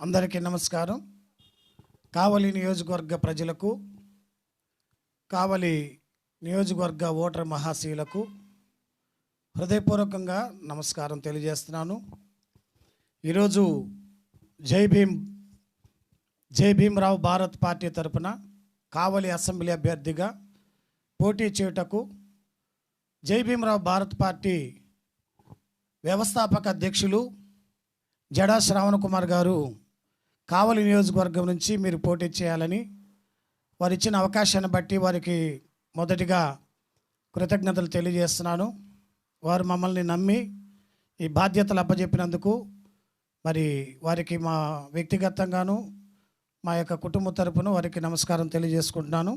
అందరికీ నమస్కారం. కావలి నియోజకవర్గ ప్రజలకు, కావలి నియోజకవర్గ ఓటర్ మహాశయులకు హృదయపూర్వకంగా నమస్కారం తెలియజేస్తున్నాను. ఈరోజు జై భీమ్రావ్ భారత్ పార్టీ తరపున కావలి అసెంబ్లీ అభ్యర్థిగా పోటీ చేయుటకు జై భీమ్రావ్ భారత్ పార్టీ వ్యవస్థాపక అధ్యక్షులు జడా శ్రావణ్ కుమార్ గారు కావలి నియోజకవర్గం నుంచి మీరు పోటీ చేయాలని వారు ఇచ్చిన అవకాశాన్ని బట్టి వారికి మొదటిగా కృతజ్ఞతలు తెలియజేస్తున్నాను. వారు మమ్మల్ని నమ్మి ఈ బాధ్యతలు అప్పచెప్పినందుకు మరి వారికి మా వ్యక్తిగతంగాను మా యొక్క కుటుంబ తరపున వారికి నమస్కారం తెలియజేసుకుంటున్నాను.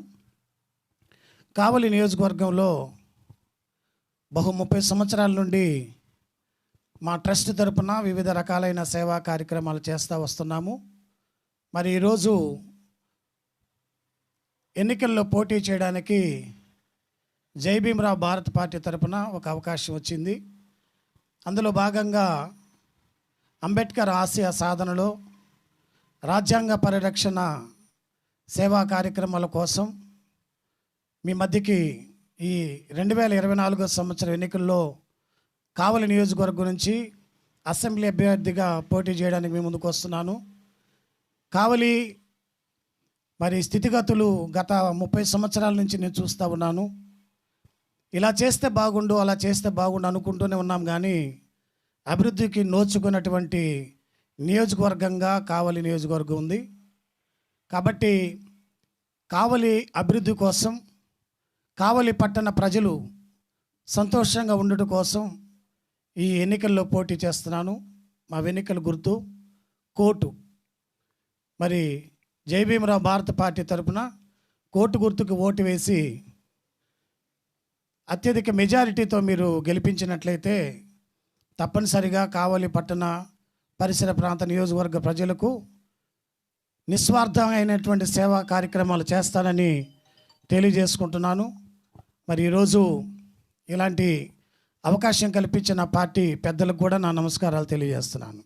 కావలి నియోజకవర్గంలో 30 సంవత్సరాల నుండి మా ట్రస్ట్ తరపున వివిధ రకాలైన సేవా కార్యక్రమాలు చేస్తూ వస్తున్నాము. మరి ఈరోజు ఎన్నికల్లో పోటీ చేయడానికి జై భీమ్రావ్ భారత్ పార్టీ తరపున ఒక అవకాశం వచ్చింది. అందులో భాగంగా అంబేద్కర్ ఆశయ సాధనలో రాజ్యాంగ పరిరక్షణ సేవా కార్యక్రమాల కోసం మీ మధ్యకి ఈ 2024 సంవత్సరం ఎన్నికల్లో కావలి నియోజకవర్గం నుంచి అసెంబ్లీ అభ్యర్థిగా పోటీ చేయడానికి మీ ముందుకు వస్తున్నాను. కావలి మరి స్థితిగతులు గత 30 సంవత్సరాల నుంచి నేను చూస్తూ ఉన్నాను. ఇలా చేస్తే బాగుండు, అలా చేస్తే బాగుండు అనుకుంటూనే ఉన్నాం, కానీ అభివృద్ధికి నోచుకున్నటువంటి నియోజకవర్గంగా కావలి నియోజకవర్గం ఉంది. కాబట్టి కావలి అభివృద్ధి కోసం, కావలి పట్టణ ప్రజలు సంతోషంగా ఉండటం కోసం ఈ ఎన్నికల్లో పోటీ చేస్తున్నాను. మా ఎన్నికల గుర్తు కోటు. మరి జై భీమ్రావ్ భారత పార్టీ తరపున కోటు గుర్తుకు ఓటు వేసి అత్యధిక మెజారిటీతో మీరు గెలిపించినట్లయితే తప్పనిసరిగా కావలి పట్టణ పరిసర ప్రాంత నియోజకవర్గ ప్రజలకు నిస్వార్థమైనటువంటి సేవా కార్యక్రమాలు చేస్తానని తెలియజేసుకుంటున్నాను. మరి ఈరోజు ఇలాంటి అవకాశం కల్పించిన పార్టీ పెద్దలకు కూడా నా నమస్కారాలు తెలియజేస్తున్నాను.